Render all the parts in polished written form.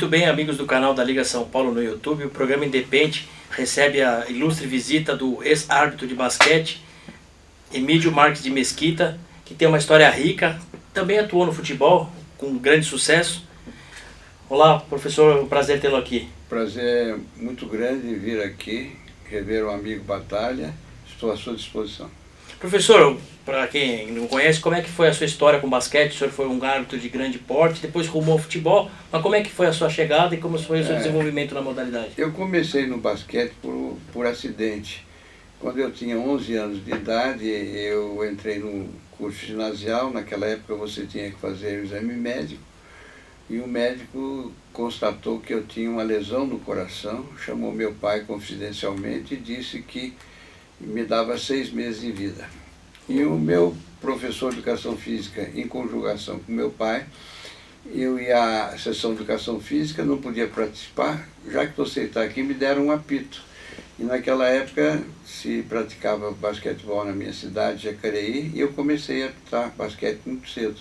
Muito bem, amigos do canal da Liga São Paulo no YouTube, o programa Independe recebe a ilustre visita do ex-árbitro de basquete, Emídio Marques de Mesquita, que tem uma história rica, também atuou no futebol com grande sucesso. Olá, professor, é um prazer tê-lo aqui. Prazer muito grande vir aqui, rever o amigo Batalha, estou à sua disposição. Professor, para quem não conhece, como é que foi a sua história com basquete? O senhor foi um árbitro de grande porte, depois rumou ao futebol, mas como é que foi a sua chegada e como foi o seu desenvolvimento na modalidade? Eu comecei no basquete por acidente. Quando eu tinha 11 anos de idade, eu entrei no curso ginasial. Naquela época você tinha que fazer o exame médico, e o médico constatou que eu tinha uma lesão no coração, chamou meu pai confidencialmente e disse que me dava 6 meses de vida. E o meu professor de educação física, em conjugação com meu pai, eu ia à sessão de educação física, não podia participar, já que você está aqui, me deram um apito. E naquela época se praticava basquetebol na minha cidade, Jacareí, e eu comecei a apitar basquete muito cedo.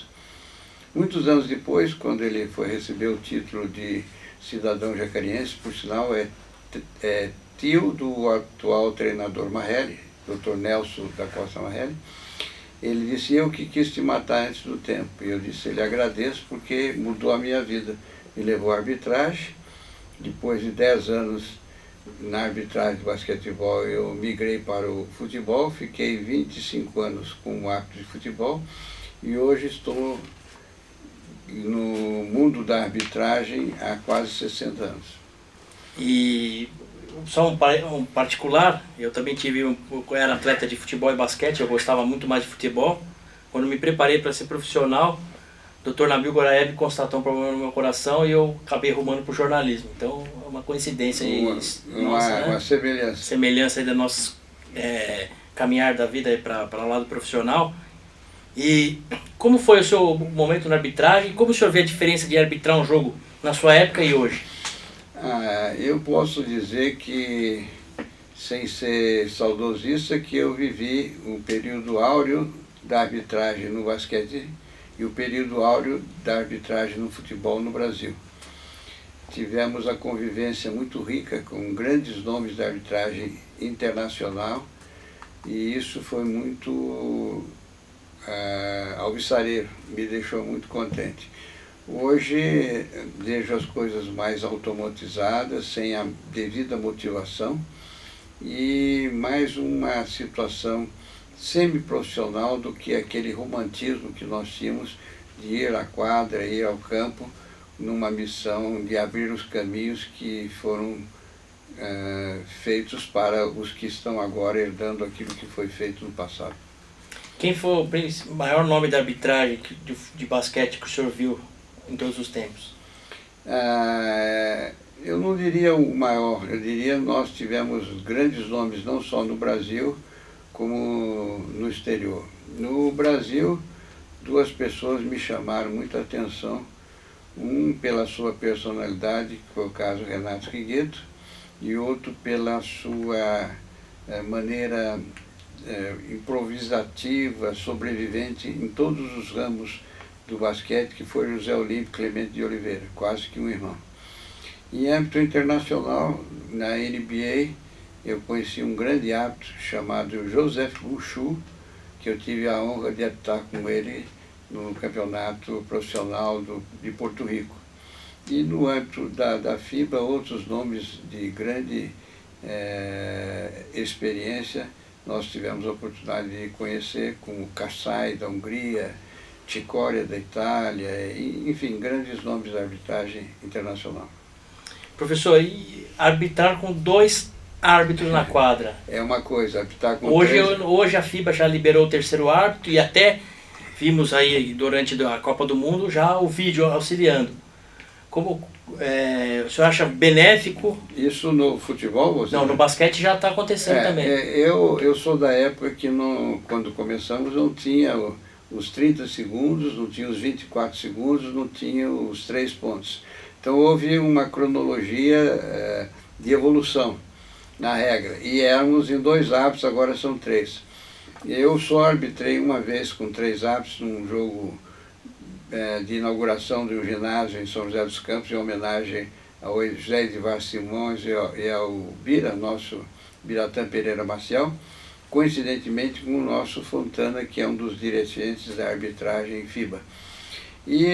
Muitos anos depois, quando ele foi receber o título de cidadão jacariense, por sinal é tio do atual treinador Marrelli, Dr. Nelson da Costa Marrelli, ele disse: eu que quis te matar antes do tempo. E eu disse: ele agradeço porque mudou a minha vida. Me levou à arbitragem. Depois de 10 anos na arbitragem de basquetebol, eu migrei para o futebol, fiquei 25 anos como árbitro de futebol e hoje estou no mundo da arbitragem há quase 60 anos. E só um particular, eu também eu era atleta de futebol e basquete, eu gostava muito mais de futebol. Quando me preparei para ser profissional, o Dr. Nabil Goraeb constatou um problema no meu coração e eu acabei rumando para o jornalismo. Então é uma coincidência uma semelhança. Semelhança aí da nossa caminhar da vida para o lado profissional. E como foi o seu momento na arbitragem? Como o senhor vê a diferença de arbitrar um jogo na sua época e hoje? Eu posso dizer que, sem ser saudosista, que eu vivi o período áureo da arbitragem no basquete e o período áureo da arbitragem no futebol no Brasil. Tivemos a convivência muito rica com grandes nomes da arbitragem internacional e isso foi muito alvissareiro, me deixou muito contente. Hoje vejo as coisas mais automatizadas, sem a devida motivação e mais uma situação semi-profissional do que aquele romantismo que nós tínhamos de ir à quadra, ir ao campo, numa missão de abrir os caminhos que foram feitos para os que estão agora herdando aquilo que foi feito no passado. Quem foi o maior nome da arbitragem de basquete que o senhor viu em todos os tempos? Eu não diria o maior, eu diria que nós tivemos grandes nomes não só no Brasil, como no exterior. No Brasil, 2 pessoas me chamaram muita atenção, um pela sua personalidade, que foi o caso Renato Rigueto, e outro pela sua maneira improvisativa, sobrevivente em todos os ramos do basquete, que foi José Olímpio Clemente de Oliveira, quase que um irmão. Em âmbito internacional, na NBA, eu conheci um grande árbitro chamado Joseph Bouchou, que eu tive a honra de apitar com ele no campeonato profissional de Porto Rico. E no âmbito da FIBA, outros nomes de grande experiência, nós tivemos a oportunidade de conhecer, como Kassai da Hungria, Cicoria da Itália, enfim, grandes nomes da arbitragem internacional. Professor, e arbitrar com 2 árbitros na quadra? É uma coisa, arbitrar com hoje a FIBA já liberou o 3º árbitro e até vimos aí durante a Copa do Mundo já o vídeo auxiliando. Como o senhor acha benéfico? Isso no futebol? Não, no basquete já está acontecendo também. Eu sou da época que quando começamos não tinha os 30 segundos, não tinha os 24 segundos, não tinha os 3 pontos. Então houve uma cronologia de evolução na regra. E éramos em 2 árbitros, agora são 3. Eu só arbitrei uma vez com 3 árbitros num jogo de inauguração de um ginásio em São José dos Campos, em homenagem ao José Edivar Simões e ao Bira, nosso Biratã Pereira Maciel, coincidentemente com o nosso Fontana, que é um dos dirigentes da arbitragem FIBA. E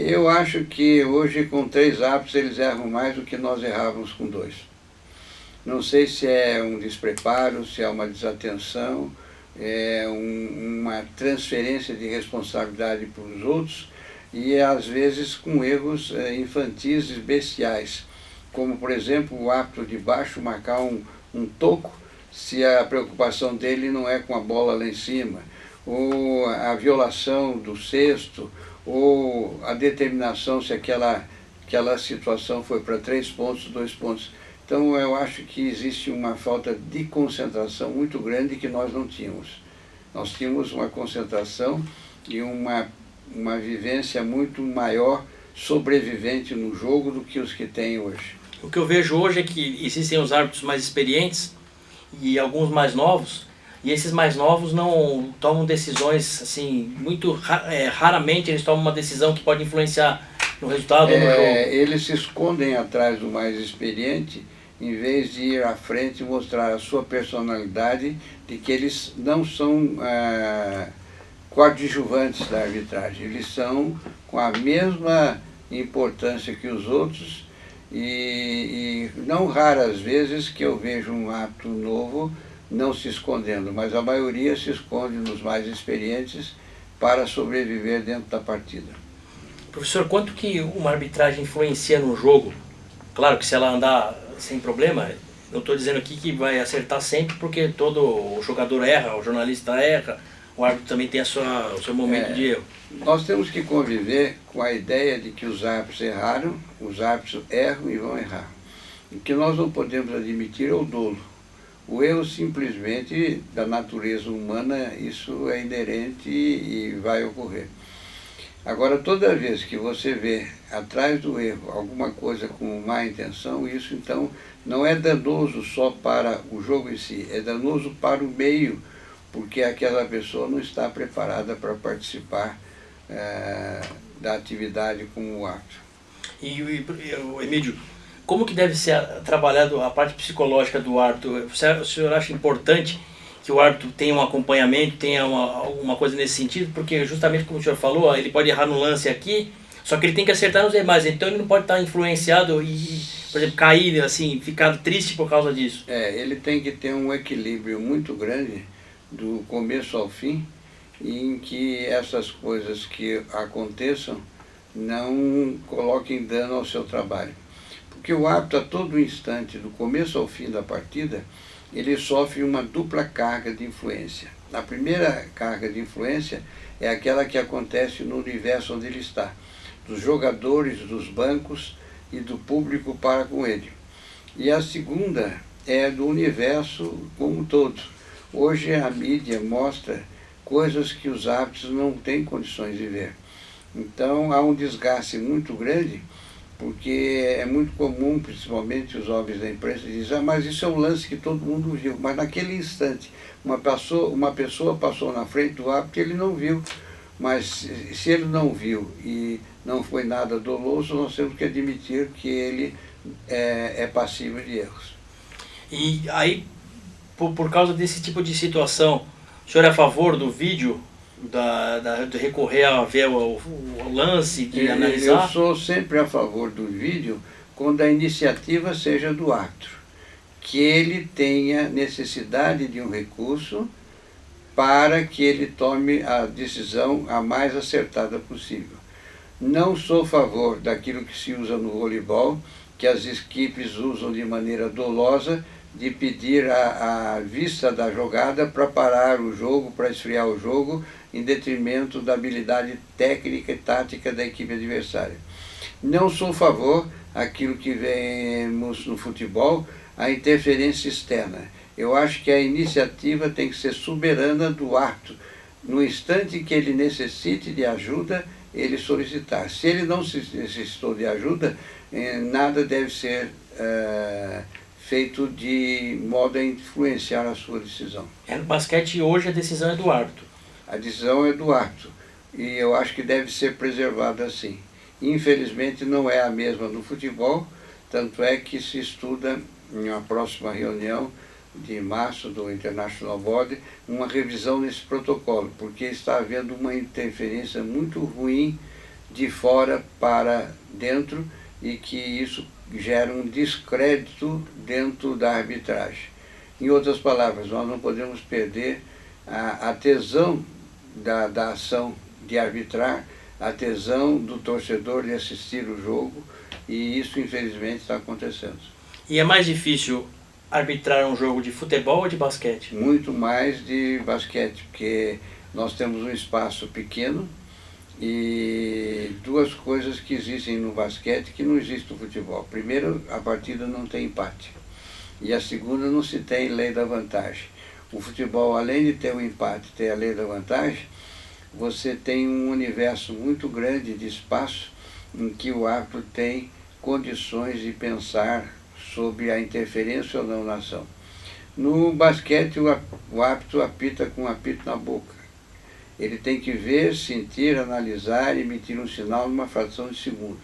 eu acho que hoje, com 3 árbitros, eles erram mais do que nós errávamos com 2. Não sei se é um despreparo, se é uma desatenção, é uma transferência de responsabilidade para os outros, e às vezes com erros infantis e bestiais, como por exemplo o árbitro de baixo marcar um toco se a preocupação dele não é com a bola lá em cima, ou a violação do cesto, ou a determinação se aquela situação foi para 3 pontos, 2 pontos. Então eu acho que existe uma falta de concentração muito grande que nós não tínhamos. Nós tínhamos uma concentração e uma vivência muito maior sobrevivente no jogo do que os que tem hoje. O que eu vejo hoje é que existem os árbitros mais experientes e alguns mais novos, e esses mais novos não tomam decisões, assim, muito raramente eles tomam uma decisão que pode influenciar no resultado ou no jogo. Eles se escondem atrás do mais experiente, em vez de ir à frente e mostrar a sua personalidade, de que eles não são coadjuvantes da arbitragem, eles são com a mesma importância que os outros, e não raras vezes que eu vejo um árbitro novo não se escondendo, mas a maioria se esconde nos mais experientes para sobreviver dentro da partida. Professor, quanto que uma arbitragem influencia no jogo? Claro que se ela andar sem problema, não estou dizendo aqui que vai acertar sempre, porque todo jogador erra, o jornalista erra, o árbitro também tem o seu momento de erro. Nós temos que conviver com a ideia de que os árbitros erraram, os árbitros erram e vão errar. O que nós não podemos admitir é o dolo. O erro simplesmente, da natureza humana, isso é inerente e vai ocorrer. Agora, toda vez que você vê atrás do erro alguma coisa com má intenção, isso então não é danoso só para o jogo em si, é danoso para o meio, porque aquela pessoa não está preparada para participar da atividade como árbitro. E Emílio, como que deve ser trabalhado a parte psicológica do árbitro? O senhor acha importante que o árbitro tenha um acompanhamento, tenha alguma coisa nesse sentido? Porque justamente como o senhor falou, ele pode errar no lance aqui, só que ele tem que acertar nos demais, então ele não pode estar influenciado e, por exemplo, cair, assim, ficar triste por causa disso. Ele tem que ter um equilíbrio muito grande do começo ao fim, em que essas coisas que aconteçam não coloquem dano ao seu trabalho. Porque o árbitro, a todo instante, do começo ao fim da partida, ele sofre uma dupla carga de influência. A primeira carga de influência é aquela que acontece no universo onde ele está, dos jogadores, dos bancos e do público para com ele. E a segunda é do universo como um todo. Hoje a mídia mostra coisas que os árbitros não têm condições de ver. Então há um desgaste muito grande, porque é muito comum, principalmente os homens da imprensa, dizem: mas isso é um lance que todo mundo viu. Mas naquele instante, uma pessoa passou na frente do árbitro e ele não viu. Mas se ele não viu e não foi nada doloso, nós temos que admitir que ele é passível de erros. E aí, por causa desse tipo de situação, o senhor é a favor do vídeo, de recorrer a ver o lance, de analisar? Eu sou sempre a favor do vídeo quando a iniciativa seja do árbitro, que ele tenha necessidade de um recurso para que ele tome a decisão a mais acertada possível. Não sou a favor daquilo que se usa no voleibol, que as equipes usam de maneira dolosa, de pedir a vista da jogada para parar o jogo, para esfriar o jogo, em detrimento da habilidade técnica e tática da equipe adversária. Não sou a favor daquilo que vemos no futebol, a interferência externa. Eu acho que a iniciativa tem que ser soberana do árbitro. No instante que ele necessite de ajuda, ele solicitar. Se ele não necessitou de ajuda, nada deve ser feito de modo a influenciar a sua decisão. No basquete hoje a decisão é do árbitro. A decisão é do árbitro. e eu acho que deve ser preservada assim. Infelizmente não é a mesma no futebol, tanto é que se estuda em uma próxima reunião de março do International Body uma revisão nesse protocolo, porque está havendo uma interferência muito ruim de fora para dentro e que isso gera um descrédito dentro da arbitragem. Em outras palavras, nós não podemos perder a tesão da ação de arbitrar, a tesão do torcedor de assistir o jogo, e isso infelizmente está acontecendo. E é mais difícil arbitrar um jogo de futebol ou de basquete? Muito mais de basquete, porque nós temos um espaço pequeno e duas coisas que existem no basquete que não existem no futebol. Primeiro, a partida não tem empate. E a segunda, não se tem lei da vantagem. O futebol, além de ter um empate, ter a lei da vantagem, você tem um universo muito grande de espaço em que o árbitro tem condições de pensar sobre a interferência ou não na ação. No basquete, o árbitro apita com um apito na boca. Ele tem que ver, sentir, analisar e emitir um sinal numa fração de segundo.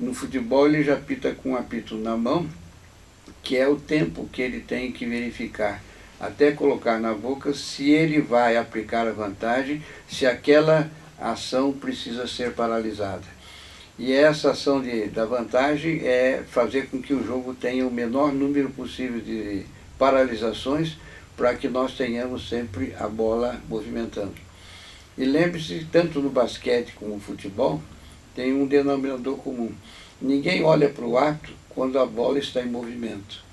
No futebol, ele já apita com um apito na mão, que é o tempo que ele tem que verificar, até colocar na boca, se ele vai aplicar a vantagem, se aquela ação precisa ser paralisada. E essa ação da vantagem é fazer com que o jogo tenha o menor número possível de paralisações, para que nós tenhamos sempre a bola movimentando. E lembre-se, tanto no basquete como no futebol, tem um denominador comum. Ninguém olha para o árbitro quando a bola está em movimento.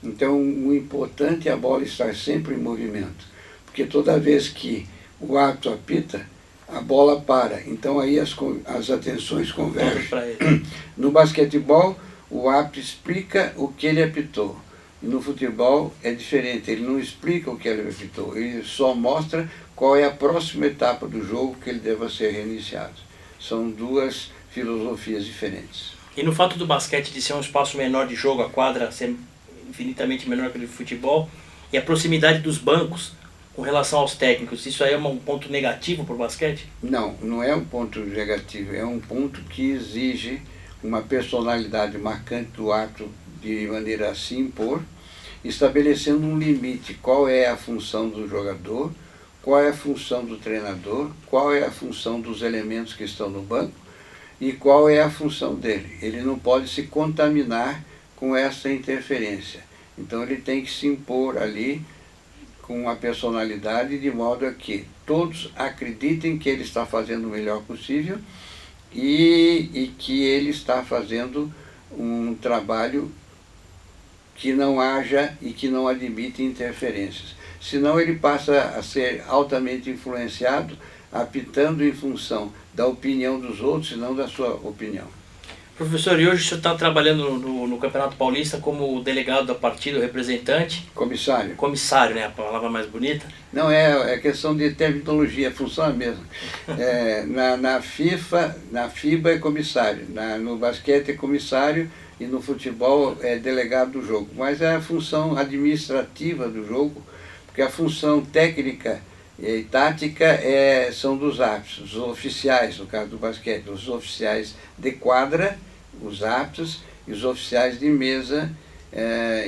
Então, o importante é a bola estar sempre em movimento, porque toda vez que o árbitro apita, a bola para. Então, aí as atenções convergem. No basquetebol, o árbitro explica o que ele apitou. E no futebol é diferente, ele não explica o que ele apitou, ele só mostra qual é a próxima etapa do jogo que ele deva ser reiniciado. São duas filosofias diferentes. E no fato do basquete de ser um espaço menor de jogo, a quadra ser infinitamente menor que o de futebol, e a proximidade dos bancos com relação aos técnicos, isso aí é um ponto negativo para o basquete? Não, não é um ponto negativo, é um ponto que exige uma personalidade marcante do árbitro de maneira a se impor, estabelecendo um limite, qual é a função do jogador, qual é a função do treinador, qual é a função dos elementos que estão no banco e qual é a função dele. Ele não pode se contaminar com essa interferência. Então ele tem que se impor ali com a personalidade, de modo a que todos acreditem que ele está fazendo o melhor possível e que ele está fazendo um trabalho que não haja e que não admite interferências. Senão ele passa a ser altamente influenciado, apitando em função da opinião dos outros e não da sua opinião. Professor, e hoje o senhor está trabalhando no Campeonato Paulista como delegado da partida, representante? Comissário. Comissário, né? A palavra mais bonita. Não, é questão de terminologia, funciona mesmo. Na FIBA é comissário, no basquete é comissário e no futebol é delegado do jogo. Mas é a função administrativa do jogo, porque a função técnica e tática são dos árbitros, os oficiais, no caso do basquete, os oficiais de quadra, os árbitros, e os oficiais de mesa,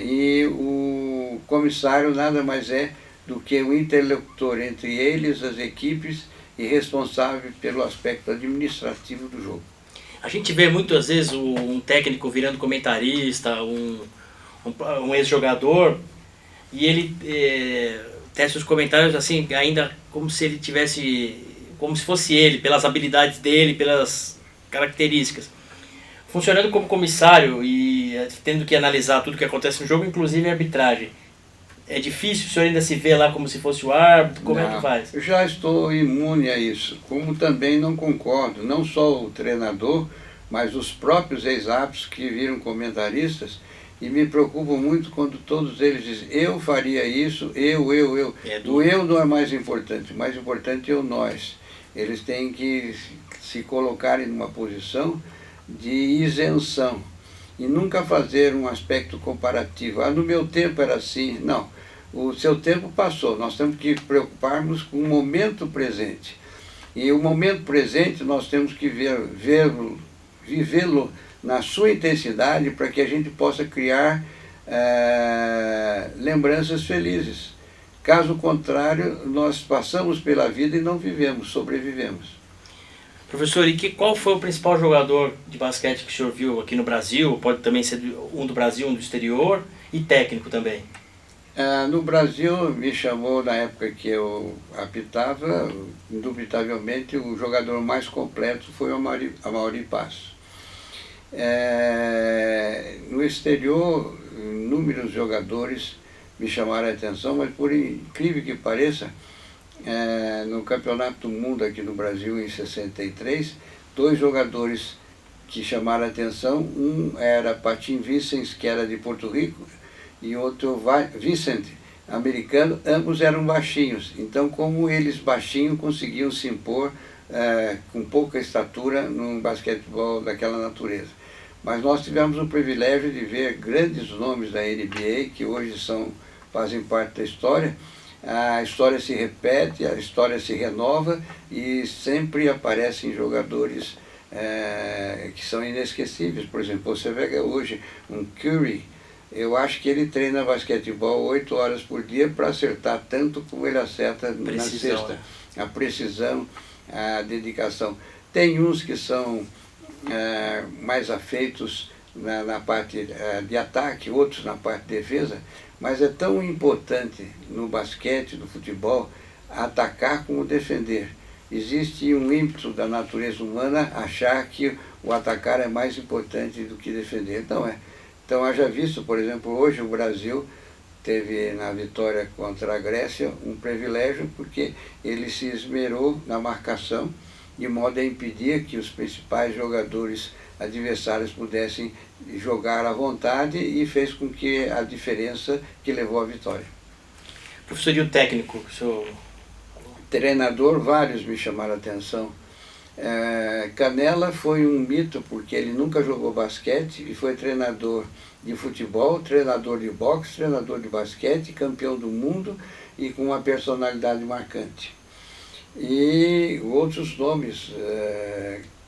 e o comissário nada mais é do que o interlocutor entre eles, as equipes, e responsável pelo aspecto administrativo do jogo. A gente vê muitas vezes um técnico virando comentarista, um ex-jogador, e ele tece os comentários assim, ainda como se ele tivesse, como se fosse ele, pelas habilidades dele, pelas características. Funcionando como comissário e tendo que analisar tudo que acontece no jogo, inclusive a arbitragem. É difícil, o senhor ainda se vê lá como se fosse o árbitro? Como é que faz? Eu já estou imune a isso, como também não concordo, não só o treinador, mas os próprios ex-árbitros que viram comentaristas, e me preocupo muito quando todos eles dizem, eu faria isso, eu. O eu não é mais importante, o mais importante é o nós. Eles têm que se colocarem numa posição de isenção e nunca fazer um aspecto comparativo. No meu tempo era assim. Não, o seu tempo passou, nós temos que preocuparmos com o momento presente. E o momento presente nós temos que vivê-lo na sua intensidade para que a gente possa criar lembranças felizes. Caso contrário, nós passamos pela vida e não vivemos, sobrevivemos. Professor, e qual foi o principal jogador de basquete que o senhor viu aqui no Brasil? Pode também ser um do Brasil, um do exterior, e técnico também. No Brasil, me chamou, na época que eu apitava, indubitavelmente o jogador mais completo foi o Amaury Passo. No exterior, inúmeros jogadores me chamaram a atenção, mas por incrível que pareça, no Campeonato do Mundo aqui no Brasil em 63, 2 jogadores que chamaram a atenção, um era Patin Vicens, que era de Porto Rico, e outro Vicente, americano, ambos eram baixinhos. Então, como eles baixinhos conseguiam se impor com pouca estatura num basquetebol daquela natureza. Mas nós tivemos o privilégio de ver grandes nomes da NBA, que hoje fazem parte da história. A história se repete, a história se renova e sempre aparecem jogadores que são inesquecíveis. Por exemplo, você vê hoje um Curry. Eu acho que ele treina basquetebol 8 horas por dia para acertar tanto como ele acerta na cesta. A precisão, a dedicação. Tem uns que são mais afeitos na parte de ataque, outros na parte de defesa, mas é tão importante no basquete, no futebol, atacar como defender. Existe um ímpeto da natureza humana achar que o atacar é mais importante do que defender. Então, haja visto, por exemplo, hoje o Brasil teve na vitória contra a Grécia um privilégio porque ele se esmerou na marcação de modo a impedir que os principais jogadores adversários pudessem jogar à vontade e fez com que a diferença que levou à vitória. Professor, e o técnico? Treinador, vários me chamaram a atenção. Canella foi um mito porque ele nunca jogou basquete e foi treinador de futebol, treinador de boxe, treinador de basquete, campeão do mundo e com uma personalidade marcante. E outros nomes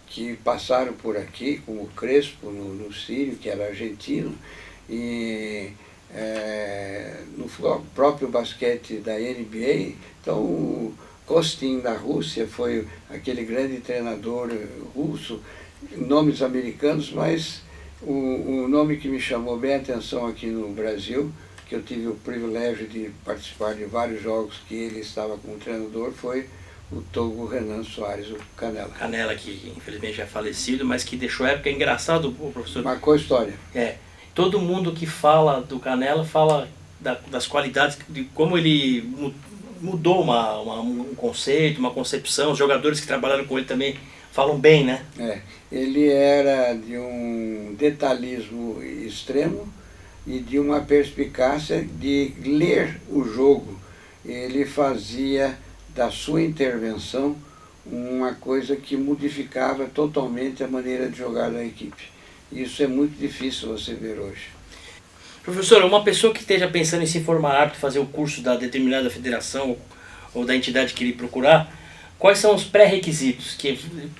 que passaram por aqui, como Crespo no Sírio, que era argentino, e no próprio basquete da NBA. Então, o Kostin na Rússia foi aquele grande treinador russo, nomes americanos, mas o nome que me chamou bem a atenção aqui no Brasil, que eu tive o privilégio de participar de vários jogos que ele estava como treinador, foi o Togo Renan Soares, o Canella. Canella, que infelizmente já é falecido, mas que deixou época. É engraçado, o professor. Marcou a história. Todo mundo que fala do Canella fala das qualidades, de como ele mudou um conceito, uma concepção. Os jogadores que trabalharam com ele também falam bem, né? Ele era de um detalhismo extremo e de uma perspicácia de ler o jogo. Ele fazia da sua intervenção uma coisa que modificava totalmente a maneira de jogar da equipe. Isso é muito difícil você ver hoje. Professor, uma pessoa que esteja pensando em se formar árbitro, fazer o curso da determinada federação ou da entidade que ele procurar, quais são os pré-requisitos?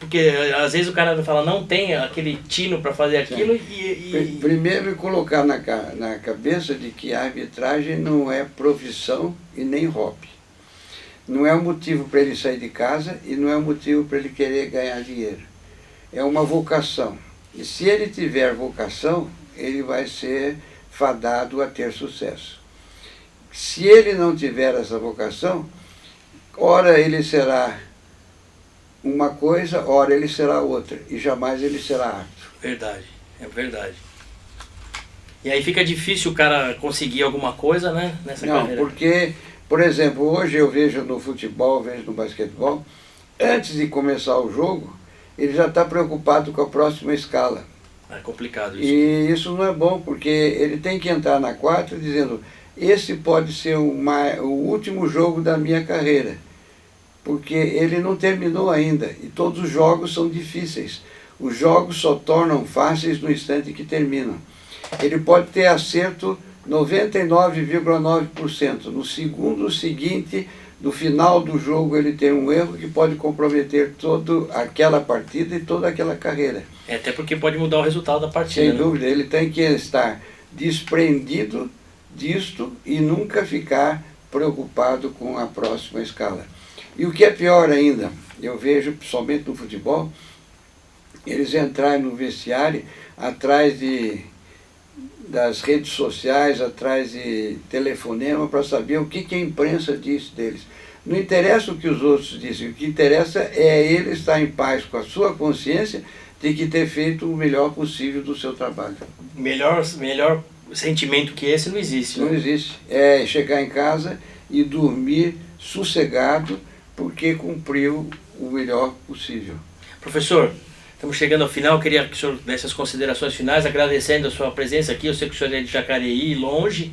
Porque às vezes o cara fala, não tem aquele tino para fazer aquilo e... Primeiro, colocar na cabeça de que a arbitragem não é profissão e nem hobby. Não é um motivo para ele sair de casa e não é um motivo para ele querer ganhar dinheiro. É uma vocação. E se ele tiver vocação, ele vai ser fadado a ter sucesso. Se ele não tiver essa vocação, ora ele será uma coisa, ora ele será outra, e jamais ele será árbitro. Verdade, é verdade. E aí fica difícil o cara conseguir alguma coisa, né, nessa carreira. Não, porque, por exemplo, hoje eu vejo no futebol, vejo no basquetebol, antes de começar o jogo, ele já está preocupado com a próxima escala. É complicado isso. E isso não é bom, porque ele tem que entrar na quadra dizendo, esse pode ser o último jogo da minha carreira, porque ele não terminou ainda, e todos os jogos são difíceis. Os jogos só tornam fáceis no instante que terminam. Ele pode ter acerto 99,9%. No segundo seguinte, no final do jogo ele tem um erro que pode comprometer toda aquela partida e toda aquela carreira. Até porque pode mudar o resultado da partida. Sem dúvida, ele tem que estar desprendido disto e nunca ficar preocupado com a próxima escala. E o que é pior ainda, eu vejo, principalmente no futebol, eles entrarem no vestiário atrás das redes sociais, atrás de telefonema, para saber o que a imprensa disse deles. Não interessa o que os outros dizem, o que interessa é ele estar em paz com a sua consciência de que ter feito o melhor possível do seu trabalho. Melhor sentimento que esse não existe. Não existe. É chegar em casa e dormir sossegado porque cumpriu o melhor possível. Professor, estamos chegando ao final, queria que o senhor desse as considerações finais, agradecendo a sua presença aqui. Eu sei que o senhor é de Jacareí, longe,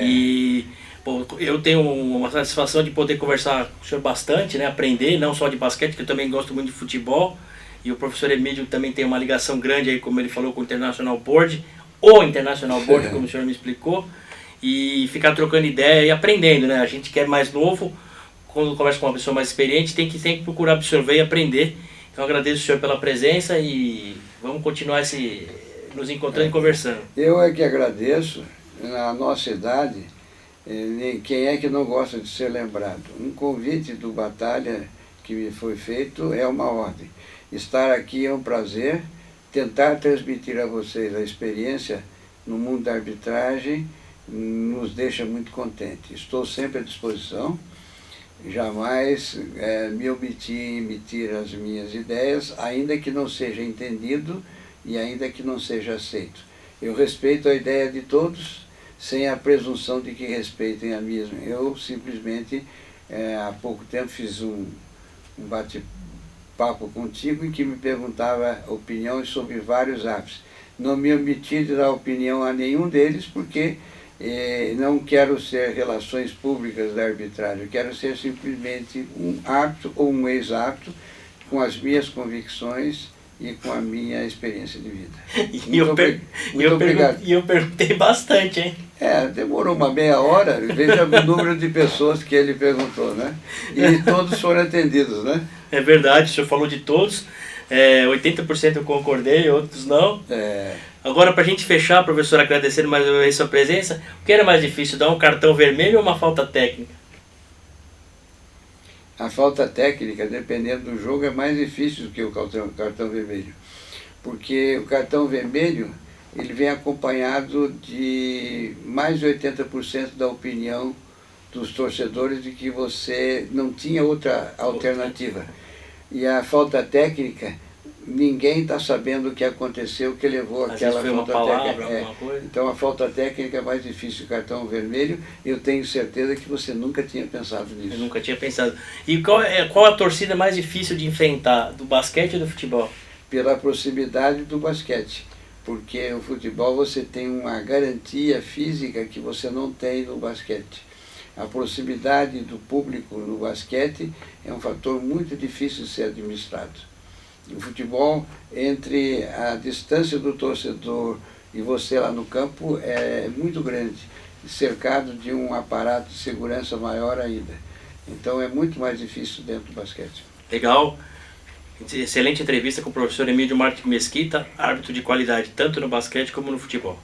e pô, eu tenho uma satisfação de poder conversar com o senhor bastante, né, aprender, não só de basquete, que eu também gosto muito de futebol, e o professor Emídio também tem uma ligação grande, aí, como ele falou, com o International Board, ou International Board, como o senhor me explicou, e ficar trocando ideia e aprendendo, né? A gente que é mais novo, quando conversa com uma pessoa mais experiente, tem que sempre procurar absorver e aprender. Então agradeço o senhor pela presença e vamos continuar nos encontrando e conversando. Eu é que agradeço. Na nossa idade, quem é que não gosta de ser lembrado? Um convite do Batalha que me foi feito é uma ordem. Estar aqui é um prazer. Tentar transmitir a vocês a experiência no mundo da arbitragem nos deixa muito contentes. Estou sempre à disposição. Jamais me omiti em emitir as minhas ideias, ainda que não seja entendido e ainda que não seja aceito. Eu respeito a ideia de todos, sem a presunção de que respeitem a minha. Eu simplesmente, há pouco tempo, fiz um bate-papo contigo em que me perguntava opiniões sobre vários árbitros. Não me omiti de dar opinião a nenhum deles, porque não quero ser relações públicas da arbitragem, eu quero ser simplesmente um árbitro ou um ex-árbitro com as minhas convicções e com a minha experiência de vida. Muito obrigado. E eu perguntei bastante, hein? Demorou uma meia hora, veja o número de pessoas que ele perguntou, né? E todos foram atendidos, né? É verdade, o senhor falou de todos, 80% eu concordei, outros não. Agora, para a gente fechar, professor, agradecendo mais uma vez a sua presença, o que era mais difícil, dar um cartão vermelho ou uma falta técnica? A falta técnica, dependendo do jogo, é mais difícil do que o cartão vermelho. Porque o cartão vermelho, ele vem acompanhado de mais de 80% da opinião dos torcedores de que você não tinha outra alternativa. E a falta técnica, ninguém está sabendo o que aconteceu, que levou aquela falta técnica. Então a falta técnica é mais difícil. O cartão vermelho, eu tenho certeza que você nunca tinha pensado nisso. Eu nunca tinha pensado. E qual a torcida mais difícil de enfrentar, do basquete ou do futebol? Pela proximidade do basquete. Porque no futebol você tem uma garantia física que você não tem no basquete. A proximidade do público no basquete é um fator muito difícil de ser administrado. No futebol, entre a distância do torcedor e você lá no campo é muito grande, cercado de um aparato de segurança maior ainda. Então é muito mais difícil dentro do basquete. Legal. Excelente entrevista com o professor Emídio Marques Mesquita, árbitro de qualidade, tanto no basquete como no futebol.